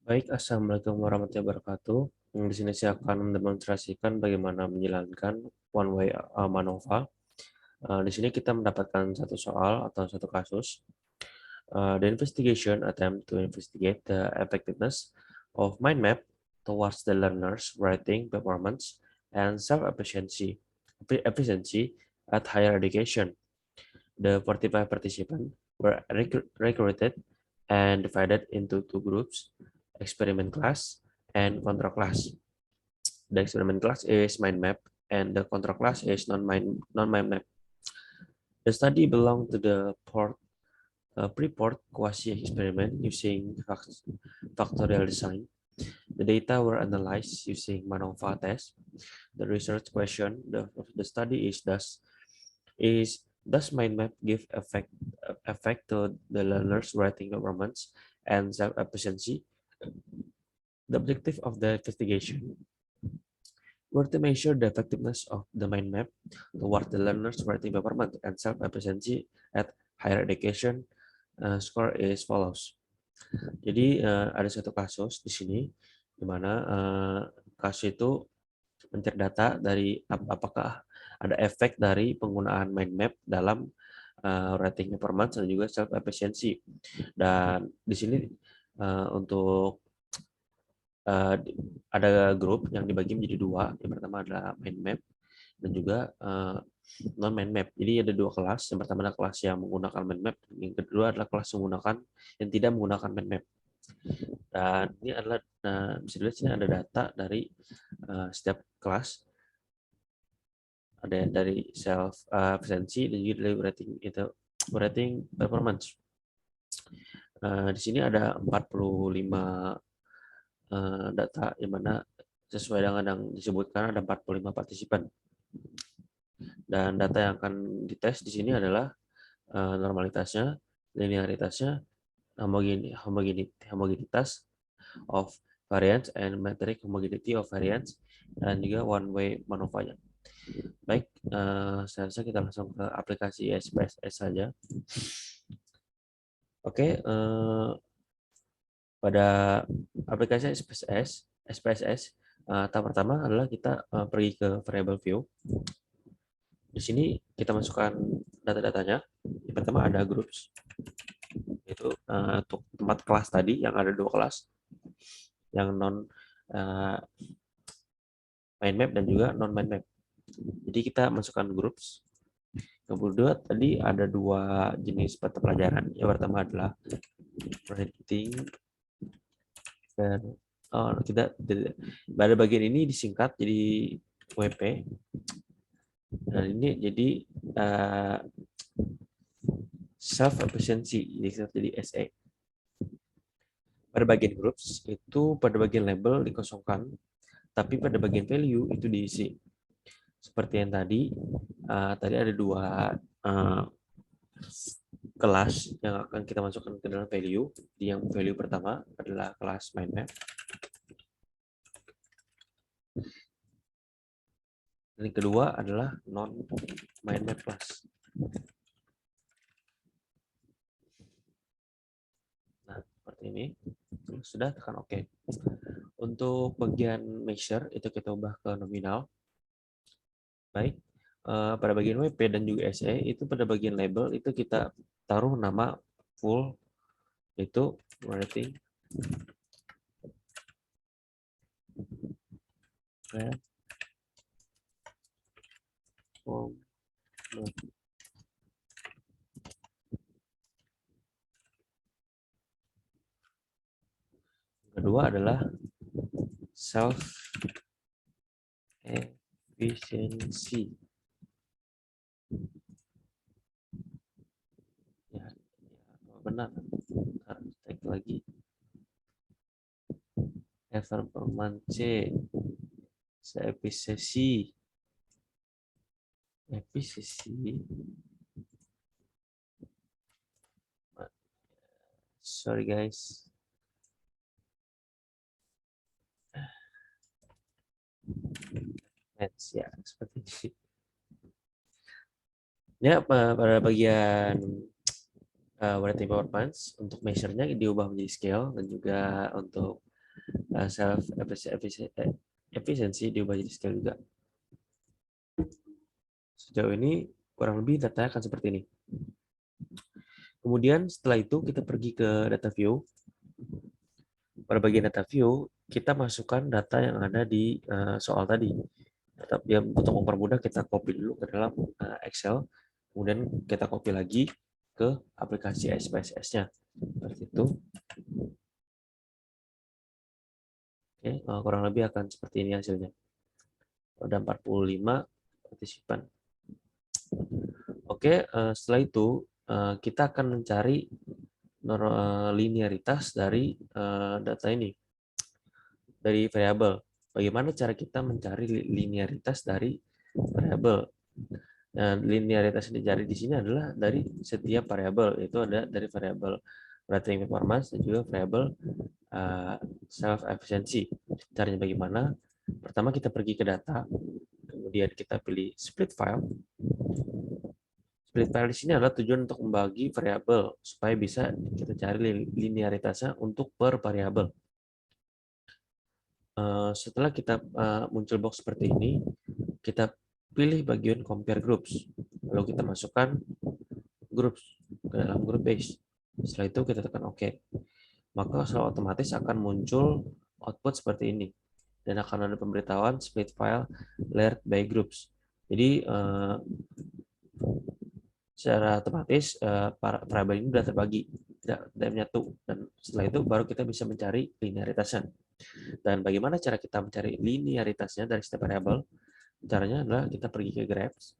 Baik, Assalamualaikum warahmatullahi wabarakatuh. Di sini saya akan mendemonstrasikan bagaimana menjalankan one way MANOVA. Di sini kita mendapatkan satu soal atau satu kasus. The investigation attempt to investigate the effectiveness of mind map towards the learner's writing performance and self-efficiency at higher education. The 45 participants were recruited and divided into two groups, experiment class and control class. The experiment class is mind map and the control class is non-mind map. The study belonged to the pre-port quasi-experiment using factorial design. The data were analyzed using MANOVA test. The research question of the study does mind map give effect to the learner's writing performance and self-efficiency? The objective of the investigation were to measure the effectiveness of the mind map toward the learner's writing performance and self-efficiency at higher education. Score is follows. Jadi ada satu kasus di sini di mana kasus itu mencari data dari apakah ada efek dari penggunaan mind map dalam writing performance dan juga self efficiency. Dan di sini untuk ada grup yang dibagi menjadi dua. Yang pertama adalah mind map dan juga non mind map. Jadi ada dua kelas. Yang pertama adalah kelas yang menggunakan mind map. Yang kedua adalah kelas yang tidak menggunakan mind map. Dan ini adalah bisa dilihat sini ada data dari setiap kelas. Ada dari self efficiency dan juga dari rating performance. Di sini ada 45 data yang mana sesuai dengan yang disebutkan ada 45 partisipan. Dan data yang akan dites di sini adalah normalitasnya, linearitasnya, homogenitas of variance and metric homogeneity of variance, dan juga one way MANOVA-nya. Baik, saya rasa kita langsung ke aplikasi SPSS saja. Oke, pada aplikasi SPSS, tahap pertama adalah kita pergi ke variable view. Di sini kita masukkan data-datanya. Yang pertama ada groups, itu untuk tempat kelas tadi yang ada dua kelas, yang non mind map dan juga non mind map. Jadi kita masukkan groups. Kemudian tadi ada dua jenis mata pelajaran. Yang pertama adalah writing dan kita pada bagian ini disingkat jadi WP. Dan ini jadi self efficiency jadi SA. Pada bagian groups itu pada bagian label dikosongkan, tapi pada bagian value itu diisi. Seperti yang tadi ada dua kelas yang akan kita masukkan ke dalam value. Yang value pertama adalah kelas mind map. Dan yang kedua adalah non mind map class. Nah, seperti ini. Sudah, tekan OK. Untuk bagian measure itu kita ubah ke nominal. Baik. Pada bagian WP dan juga SE itu pada bagian label itu kita taruh nama full itu writing kedua adalah self efficiency. Ya, benar. Harus cek lagi. Performance efisiensi. Sorry guys. Ya, seperti ini. Ya, pada bagian writing performance untuk measure-nya diubah menjadi scale dan juga untuk self efficiency diubah jadi scale juga. Sejauh ini kurang lebih datanya akan seperti ini. Kemudian setelah itu kita pergi ke data view. Pada bagian data view, kita masukkan data yang ada di soal tadi. Tetap ya, untuk mempermudah kita copy dulu ke dalam Excel, kemudian kita copy lagi ke aplikasi SPSS-nya. Seperti itu. Oke, kurang lebih akan seperti ini hasilnya. Ada 45 partisipan. Oke, setelah itu kita akan mencari linearitas dari data ini, dari variabel. Bagaimana cara kita mencari linearitas dari variabel? Nah, linearitas yang dicari di sini adalah dari setiap variabel, yaitu ada dari variabel rating performance dan juga variabel self efficiency. Caranya bagaimana? Pertama kita pergi ke data, kemudian kita pilih split file. Split file di sini adalah tujuan untuk membagi variabel supaya bisa kita cari linearitasnya untuk per variabel. Setelah kita muncul box seperti ini, kita pilih bagian compare groups, lalu kita masukkan groups ke dalam group base. Setelah itu kita tekan OK, maka secara otomatis akan muncul output seperti ini dan akan ada pemberitahuan split file layered by groups. Jadi secara otomatis variabel ini sudah terbagi, tidak menyatu, dan setelah itu baru kita bisa mencari linearitasnya. Dan bagaimana cara kita mencari linearitasnya dari setiap variabel? Caranya adalah kita pergi ke graphs,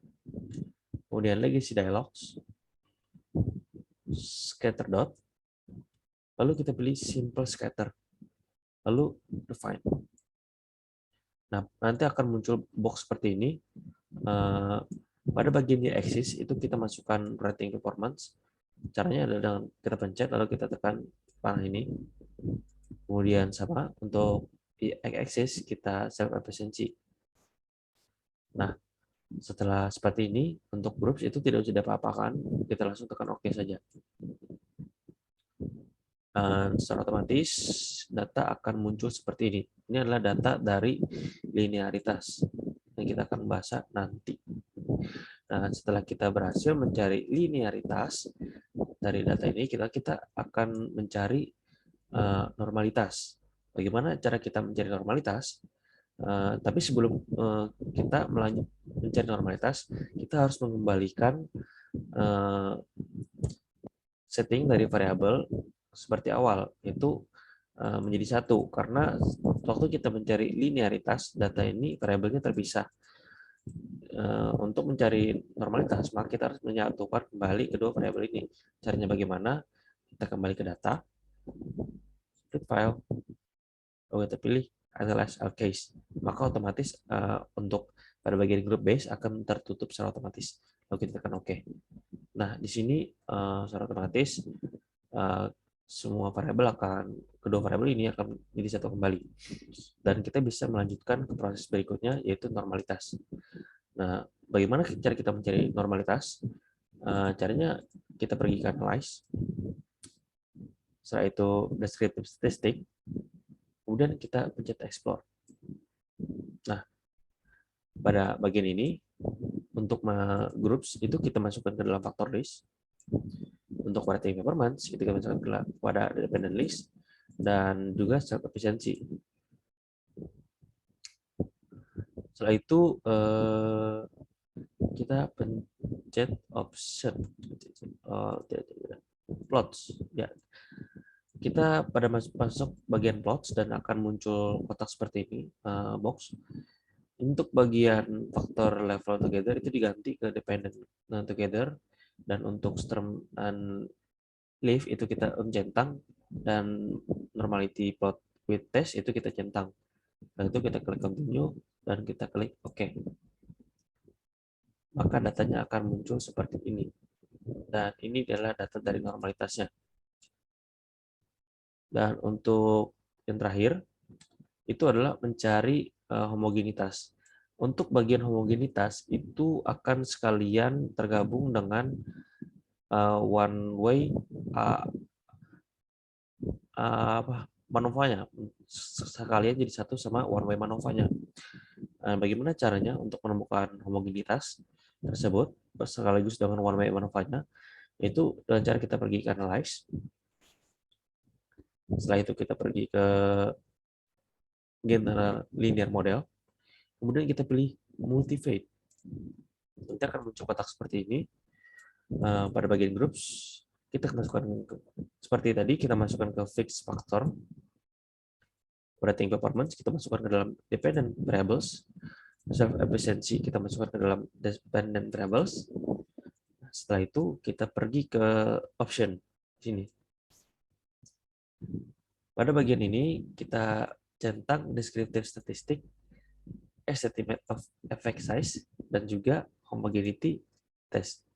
kemudian legacy dialogs, scatter dot, lalu kita pilih simple scatter, lalu define. Nah, nanti akan muncul box seperti ini. Pada bagian y-axis itu kita masukkan rating performance. Caranya adalah dengan kita pencet lalu kita tekan panah ini. Kemudian sama untuk y-axis kita self efficiency. Nah, setelah seperti ini, untuk groups itu tidak usah diapa-apakan, kita langsung tekan OK saja. Dan secara otomatis data akan muncul seperti ini. Ini adalah data dari linearitas yang kita akan bahas nanti. Nah, setelah kita berhasil mencari linearitas dari data ini, kita akan mencari normalitas. Bagaimana cara kita mencari normalitas? Tapi sebelum kita mencari normalitas, kita harus mengembalikan setting dari variabel seperti awal, yaitu menjadi satu. Karena waktu kita mencari linearitas, data ini variabelnya terpisah. Untuk mencari normalitas, maka kita harus menyatukan kembali kedua variabel ini. Caranya bagaimana? Kita kembali ke data, split file, lalu kita pilih analyze all case, maka otomatis untuk pada bagian group base akan tertutup secara otomatis. Lalu kita tekan OK. Nah, di sini secara otomatis semua variabel kedua variabel ini akan jadi satu kembali. Dan kita bisa melanjutkan ke proses berikutnya, yaitu normalitas. Nah, bagaimana cara kita mencari normalitas? Caranya kita pergi ke analyze, setelah itu descriptive statistic, kemudian kita pencet explore. Nah, pada bagian ini untuk groups itu kita masukkan ke dalam factor list. Untuk rating performance itu kita masukkan pada dependent list dan juga self efficiency. Setelah itu kita pencet option plots ya. Kita pada masuk bagian plots dan akan muncul kotak seperti ini, box. Untuk bagian faktor level together itu diganti ke dependent together, dan untuk term and leave itu kita centang, dan normality plot with test itu kita centang. Dan itu kita klik continue dan kita klik OK. Maka datanya akan muncul seperti ini. Dan ini adalah data dari normalitasnya. Dan untuk yang terakhir, itu adalah mencari homogenitas. Untuk bagian homogenitas, itu akan sekalian tergabung dengan one way MANOVA-nya sekalian jadi satu sama one way MANOVA-nya. Bagaimana caranya untuk menemukan homogenitas tersebut sekaligus dengan one way MANOVA-nya? Itu dengan cara kita pergi ke analyze. Setelah itu kita pergi ke general linear model. Kemudian kita pilih multivariate. Nanti akan muncul kotak seperti ini. Pada bagian groups, kita masukkan seperti tadi, kita masukkan ke fixed factor. Rating performance, kita masukkan ke dalam dependent variables. Self efficiency, kita masukkan ke dalam dependent variables. Setelah itu, kita pergi ke option. Sini. Pada bagian ini, kita centang descriptive statistic, estimate of effect size, dan juga homogeneity test.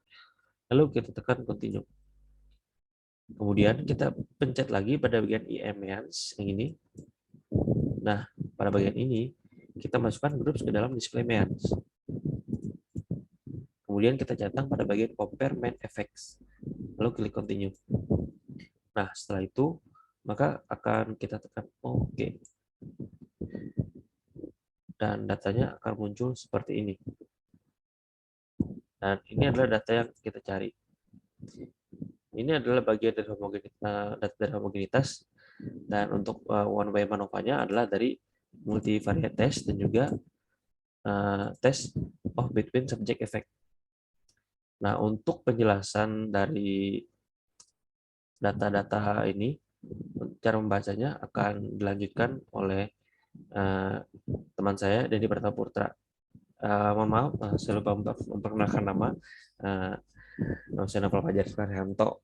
Lalu kita tekan continue. Kemudian kita pencet lagi pada bagian IMEANS yang ini. Nah, pada bagian ini kita masukkan groups ke dalam display MEANS. Kemudian kita centang pada bagian compare main effects. Lalu klik continue. Nah, setelah itu maka akan kita tekan OK. Dan datanya akan muncul seperti ini. Dan ini adalah data yang kita cari. Ini adalah bagian dari homogenitas, dan untuk one way MANOVA-nya adalah dari multivariate test dan juga test of between subject effect. Nah, untuk penjelasan dari data-data ini, cara membacanya akan dilanjutkan oleh teman saya, Denny Pratama Putra. Mohon maaf, saya lupa memperkenalkan nama. Nama saya Novel Fajar Sukaryanto.